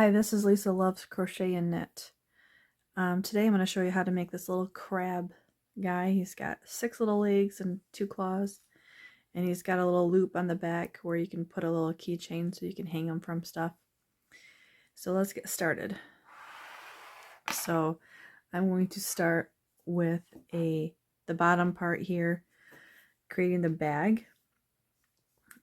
Hi, this is Lisa Loves Crochet and Knit. Today I'm going to show you how to make this little crab guy. He's got 6 little legs and 2 claws, and he's got a little loop on the back where you can put a little keychain so you can hang him from stuff. So let's get started. So I'm going to start with the bottom part here, creating the bag,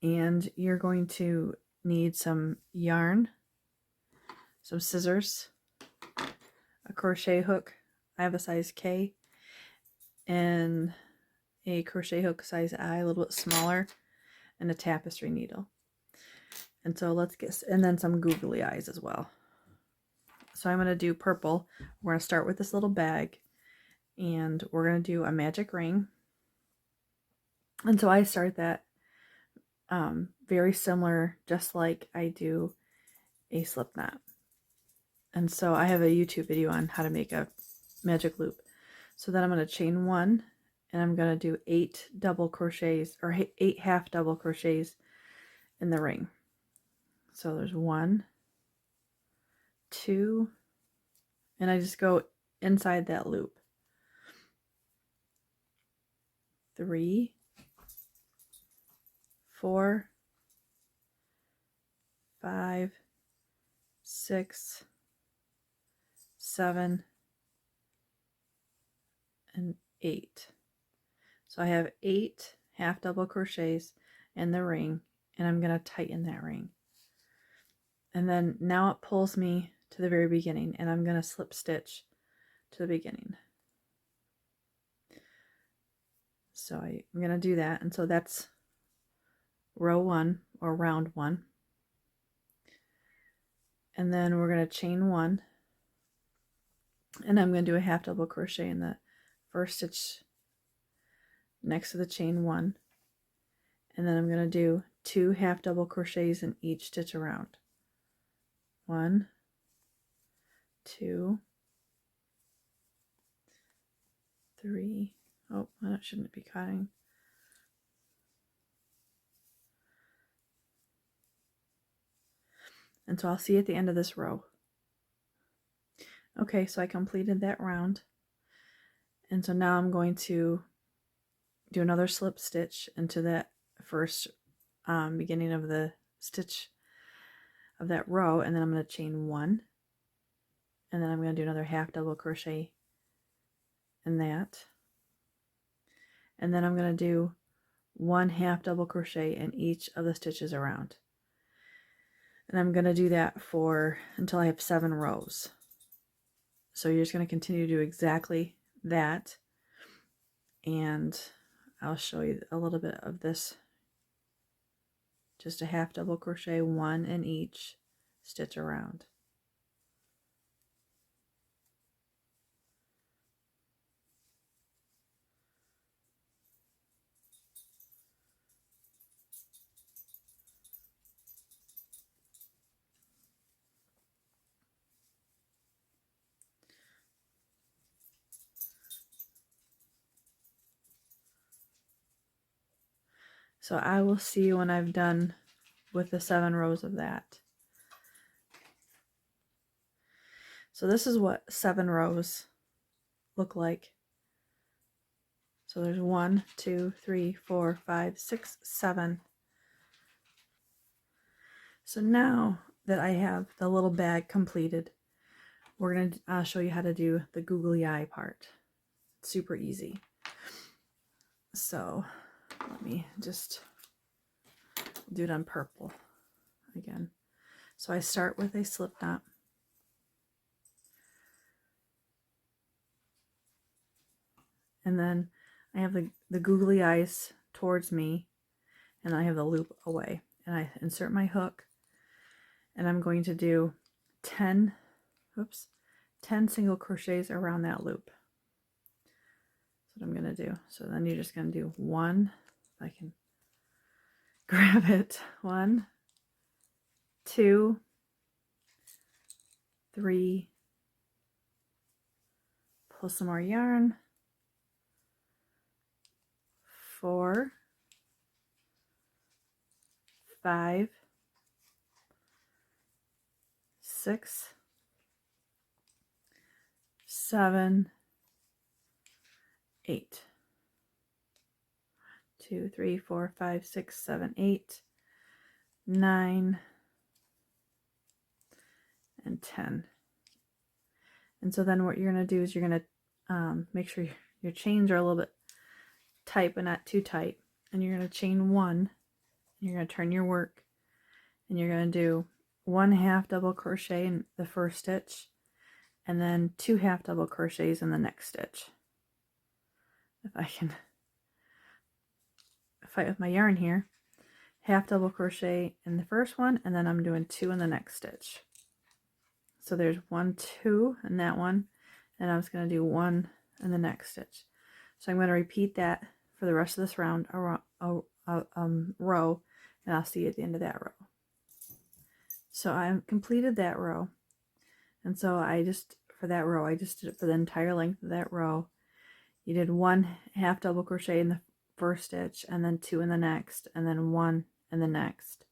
and you're going to need some yarn, some scissors, a crochet hook. I have a size K, and a crochet hook size I, a little bit smaller, and a tapestry needle. And so and then some googly eyes as well. So I'm going to do purple. We're going to start with this little bag, and we're going to do a magic ring. And so I start that very similar, just like I do a slip knot. And so I have a YouTube video on how to make a magic loop. So then I'm going to chain 1, and I'm going to do 8 double crochets, or 8 half double crochets in the ring. So there's 1, 2, and I just go inside that loop. 3, 4, 5, 6, 7, and 8. So I have 8 half double crochets in the ring, and I'm going to tighten that ring. And then now it pulls me to the very beginning, and I'm going to slip stitch to the beginning. So I'm going to do that, and so that's row 1, or round 1. And then we're going to chain 1, and I'm going to do a half double crochet in the first stitch next to the chain 1, and then I'm going to do 2 half double crochets in each stitch around. 1, 2, 3. Oh, that shouldn't be cutting. And so I'll see you at the end of this row. Okay, so I completed that round, and so now I'm going to do another slip stitch into that first beginning of the stitch of that row, and then I'm going to chain 1, and then I'm going to do another half double crochet in that, and then I'm going to do 1 half double crochet in each of the stitches around, and I'm going to do that for until I have 7 rows. So you're just going to continue to do exactly that, and I'll show you a little bit of this. Just a half double crochet, 1 in each stitch around. So I will see you when I've done with the 7 rows of that. So this is what 7 rows look like. So there's 1, 2, 3, 4, 5, 6, 7. So now that I have the little bag completed, we're going to show you how to do the googly eye part. It's super easy. So let me just do it on purple again. So I start with a slip knot, and then I have the googly eyes towards me, and I have the loop away, and I insert my hook, and I'm going to do 10 single crochets around that loop. That's what I'm going to do. So then you're just going to do 1, if I can grab it, 1, 2, 3, pull some more yarn, 4, 5, 6, 7, 8. 2, 3, 4, 5, 6, 7, 8, 9, and 10. And so then what you're going to do is you're going to make sure your chains are a little bit tight but not too tight. And you're going to chain 1. You're going to turn your work. And you're going to do 1 half double crochet in the first stitch. And then 2 half double crochets in the next stitch. If I can fight with my yarn here. Half double crochet in the first one. And then I'm doing 2 in the next stitch. So there's 1, 2 in that one, and I'm just going to do 1 in the next stitch. So I'm going to repeat that for the rest of this round, row, and I'll see you at the end of that row. So I completed that row, and so for that row, I just did it for the entire length of that row. You did 1 half double crochet in the first stitch, and then 2 in the next, and then 1 in the next.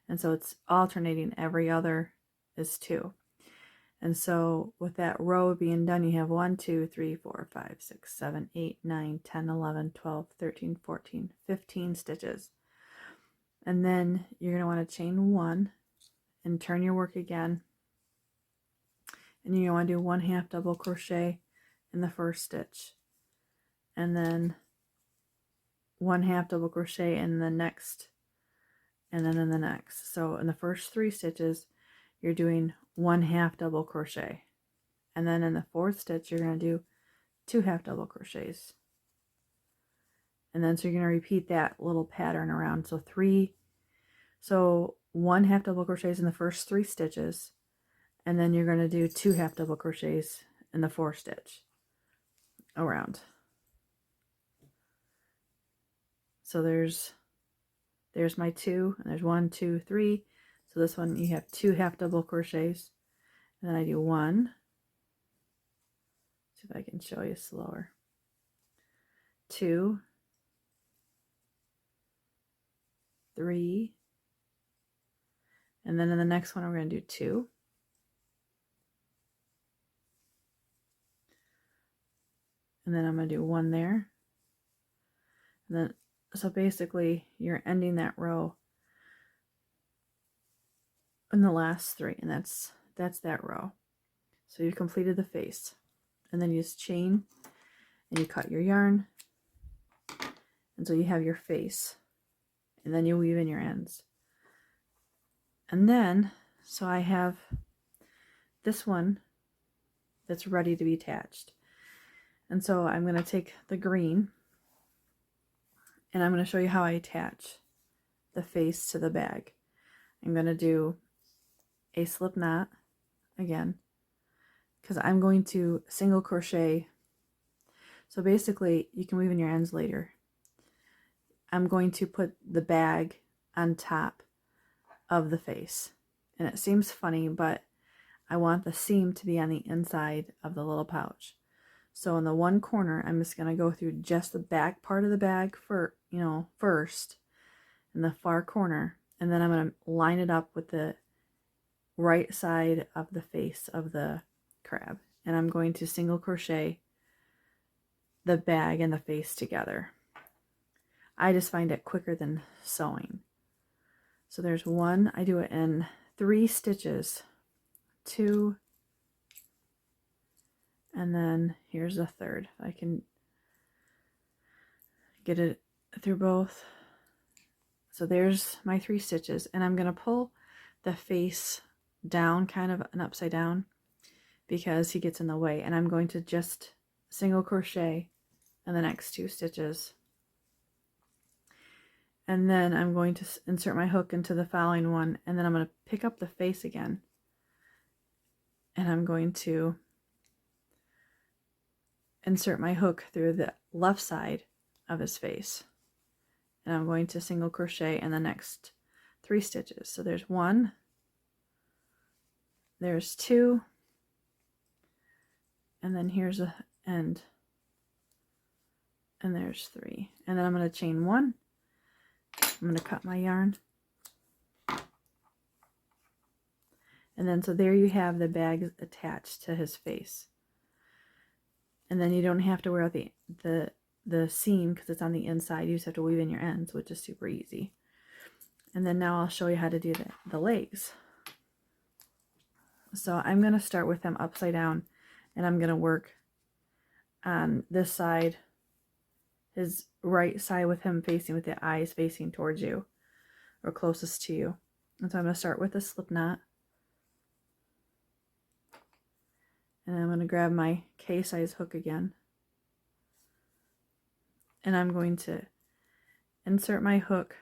And so it's alternating, every other is 2. And so with that row being done, you have 1, 2, 3, 4, 5, 6, 7, 8, 9, 10, 11, 12, 13, 14, 15 stitches. And then you're going to want to chain 1 and turn your work again. And you want to do 1 half double crochet in the first stitch. And then 1 half double crochet in the next, and then in the next. So in the first 3 stitches, you're doing 1 half double crochet, and then in the 4th stitch you're going to do 2 half double crochets, and then so you're going to repeat that little pattern around. So 1 half double crochets in the first 3 stitches, and then you're going to do 2 half double crochets in the 4th stitch around. So there's my 2, and there's 1, 2, 3. So this one you have 2 half double crochets, and then I do 1. See if I can show you slower. 2, 3, and then in the next one we're going to do 2. And then I'm going to do 1 there. And then, so basically you're ending that row in the last 3, and that's that row. So you've completed the face, and then you just chain and you cut your yarn, and so you have your face, and then you weave in your ends. And then so I have this one that's ready to be attached, and so I'm going to take the green and I'm going to show you how I attach the face to the bag. I'm going to do a slip knot again, because I'm going to single crochet. So basically you can weave in your ends later. I'm going to put the bag on top of the face, and it seems funny, but I want the seam to be on the inside of the little pouch. So in the one corner, I'm just going to go through just the back part of the bag first in the far corner, and then I'm going to line it up with the right side of the face of the crab, and I'm going to single crochet the bag and the face together. I just find it quicker than sewing. So there's 1, I do it in 3 stitches, 2, and then here's a 3rd. I can get it through both. So there's my 3 stitches, and I'm going to pull the face down, kind of an upside down, because he gets in the way, and I'm going to just single crochet in the next 2 stitches, and then I'm going to insert my hook into the following one, and then I'm going to pick up the face again, and I'm going to insert my hook through the left side of his face, and I'm going to single crochet in the next 3 stitches. So there's 1, there's 2, and then here's a end, and there's 3, and then I'm going to chain 1. I'm going to cut my yarn, And then so there you have the bag attached to his face. And then you don't have to wear out the seam because it's on the inside. You just have to weave in your ends, which is super easy. And then now I'll show you how to do the legs. So I'm going to start with them upside down, and I'm going to work on this side, his right side, with him facing, with the eyes facing towards you or closest to you. And so I'm going to start with a slip knot. And I'm going to grab my K-size hook again. And I'm going to insert my hook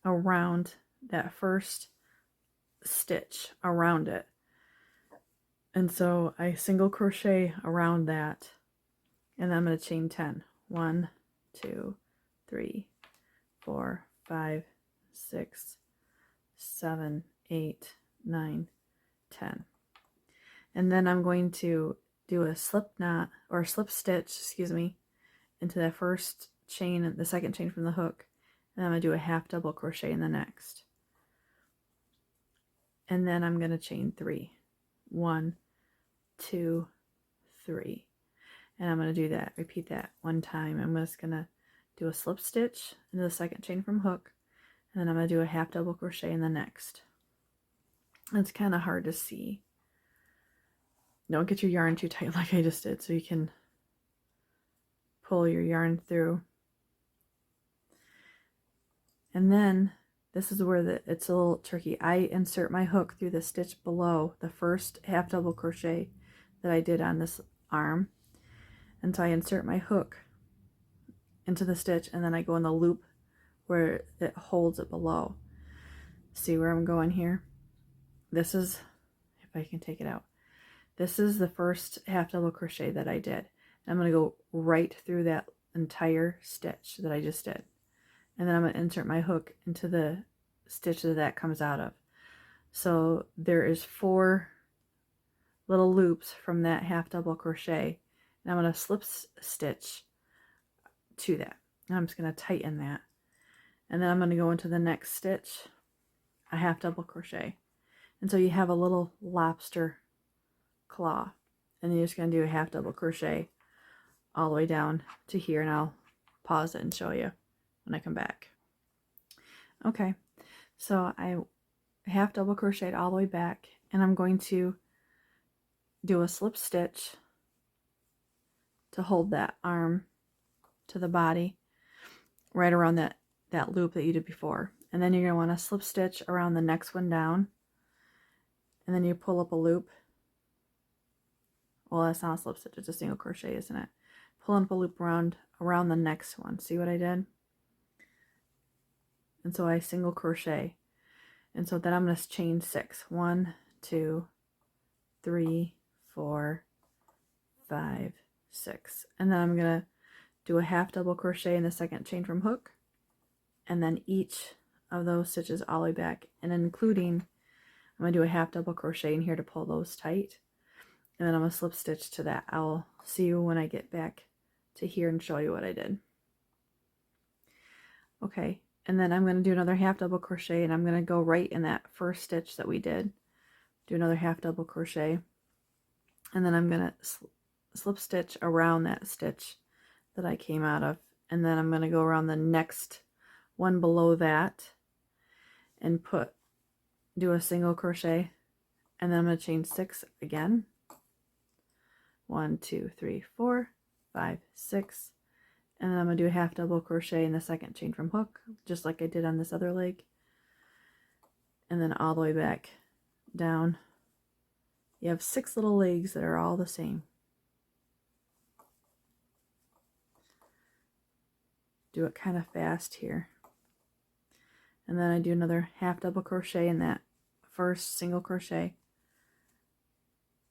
around that first stitch, around it. And so I single crochet around that. And then I'm going to chain 10. 1, 2, 3, 4, 5, 6, 7, 8, 9, 10. And then I'm going to do a slip knot, or slip stitch, excuse me, into that first chain, the second chain from the hook. And I'm going to do a half double crochet in the next. And then I'm going to chain 3. 1, 2, 3. And I'm going to do that, repeat that one time. I'm just going to do a slip stitch into the second chain from hook. And then I'm going to do a half double crochet in the next. It's kind of hard to see. Don't get your yarn too tight like I just did, so you can pull your yarn through. And then this is where it's a little tricky. I insert my hook through the stitch below the first half double crochet that I did on this arm. And so I insert my hook into the stitch, and then I go in the loop where it holds it below. See where I'm going here? This is, if I can take it out, this is the first half double crochet that I did. And I'm going to go right through that entire stitch that I just did. And then I'm going to insert my hook into the stitch that comes out of. So there is 4 little loops from that half double crochet. And I'm going to slip stitch to that. And I'm just going to tighten that. And then I'm going to go into the next stitch, a half double crochet. And so you have a little lobster claw. And then you're just going to do a half double crochet all the way down to here. And I'll pause it and show you when I come back. Okay, so I half double crocheted all the way back, and I'm going to do a slip stitch to hold that arm to the body right around that loop that you did before. And then you're going to want to slip stitch around the next one down, and then you pull up a loop. Well, that's not a slip stitch, it's a single crochet, isn't it? Pull up a loop around the next one. See what I did? And so I single crochet. And so then I'm going to chain 6. 1, 2, 3, 4, 5, 6. And then I'm going to do a half double crochet in the second chain from hook. And then each of those stitches all the way back. And including, I'm going to do a half double crochet in here to pull those tight. And then I'm going to slip stitch to that. I'll see you when I get back to here and show you what I did. Okay. And then I'm going to do another half double crochet, and I'm going to go right in that first stitch that we did. Do another half double crochet. And then I'm going to slip stitch around that stitch that I came out of. And then I'm going to go around the next one below that and do a single crochet. And then I'm going to chain 6 again. 1, 2, 3, 4, 5, 6. And then I'm going to do a half double crochet in the second chain from hook, just like I did on this other leg. And then all the way back down. You have 6 little legs that are all the same. Do it kind of fast here. And then I do another half double crochet in that first single crochet.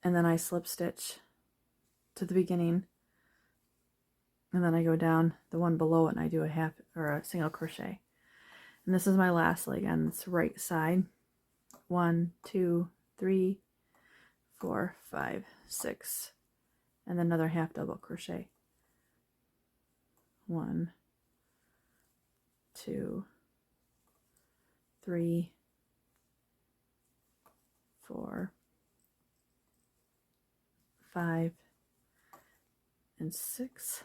And then I slip stitch to the beginning. And then I go down the one below it and I do a single crochet. And this is my last leg on this right side. 1, 2, 3, 4, 5, 6. And then another half double crochet. 1, 2, 3, 4, 5, and 6.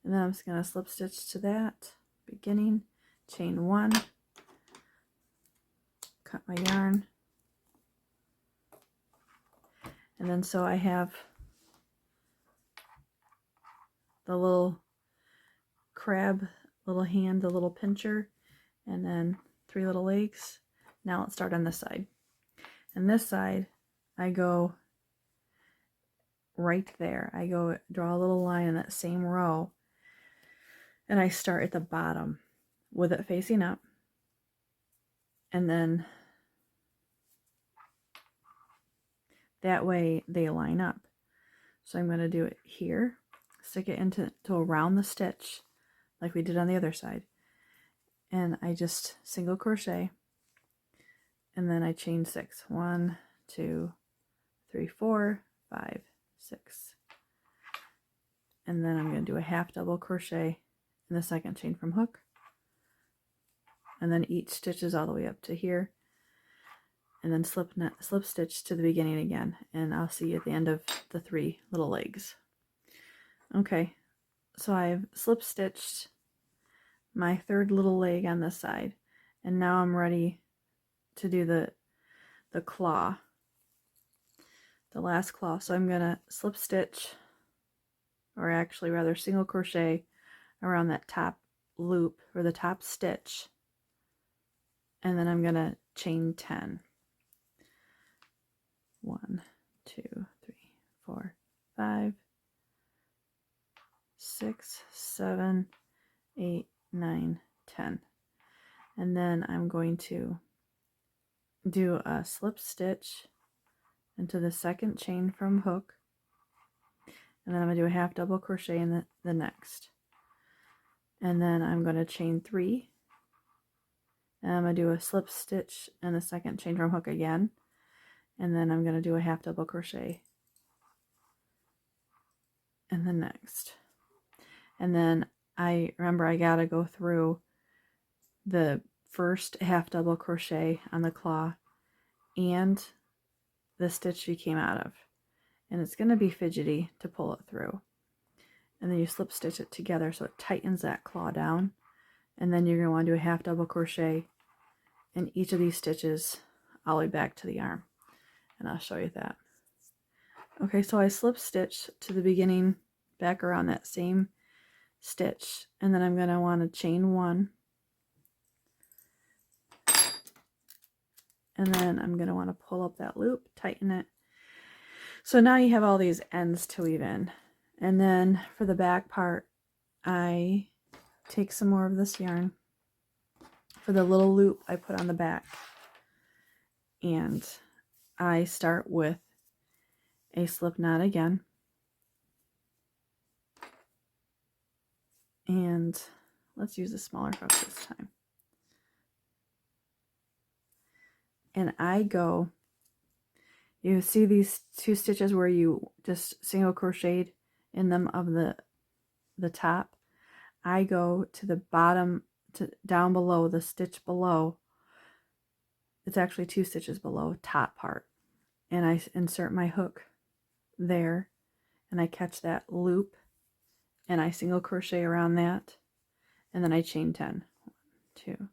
And then I'm just going to slip stitch to that beginning, chain 1, cut my yarn, and then so I have the little crab, little hand, the little pincher, and then 3 little legs. Now let's start on this side. And this side, I go right there. I go draw a little line in that same row, and I start at the bottom with it facing up, and then that way they line up. So I'm going to do it here, stick it into around the stitch like we did on the other side, and I just single crochet, and then I chain 6. 1, 2, 3, 4, 5, 6, and then I'm going to do a half double crochet in the second chain from hook, and then each stitch is all the way up to here, and then slip stitch to the beginning again, and I'll see you at the end of the 3 little legs. Okay, so I've slip stitched my 3rd little leg on this side, and now I'm ready to do the claw, the last claw. So I'm gonna slip stitch, or actually rather single crochet around that top loop or the top stitch, and then I'm gonna chain 10. 1, 2, 3, 4, 5, 6, 7, 8, 9, 10. And then I'm going to do a slip stitch into the second chain from hook, and then I'm going to do a half double crochet in the next, and then I'm going to chain 3, and I'm going to do a slip stitch in the second chain from hook again, and then I'm going to do a half double crochet in the next. And then I got to go through the first half double crochet on the claw and the stitch you came out of, and it's going to be fidgety to pull it through, and then you slip stitch it together so it tightens that claw down, and then you're going to want to do a half double crochet in each of these stitches all the way back to the arm, and I'll show you that. Okay, so I slip stitch to the beginning back around that same stitch, and then I'm going to want to chain 1, and then I'm going to want to pull up that loop, tighten it. So now you have all these ends to weave in, and then for the back part I take some more of this yarn for the little loop I put on the back, and I start with a slip knot again, and let's use a smaller hook this time, and I go, you see these 2 stitches where you just single crocheted in them of the top? I go to the bottom, to down below, the stitch below, it's actually 2 stitches below, top part, and I insert my hook there, and I catch that loop, and I single crochet around that, and then I chain 10. 1, 2,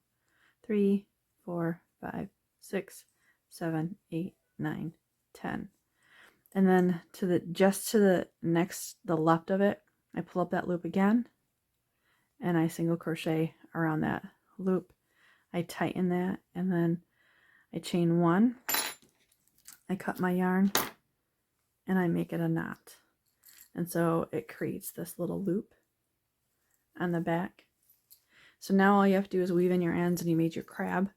3, 4, 5, 6, 7, 8, 9, 10. And then just to the left of it, I pull up that loop again, and I single crochet around that loop. I tighten that, and then I chain 1, I cut my yarn, and I make it a knot. And so it creates this little loop on the back. So now all you have to do is weave in your ends, and you made your crab.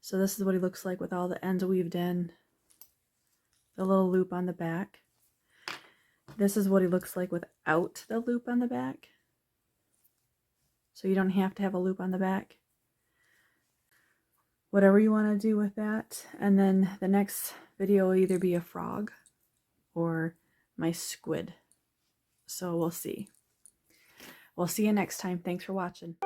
So this is what he looks like with all the ends weaved in, the little loop on the back. This is what he looks like without the loop on the back. So you don't have to have a loop on the back. Whatever you want to do with that. And then the next video will either be a frog or my squid. So we'll see. We'll see you next time. Thanks for watching.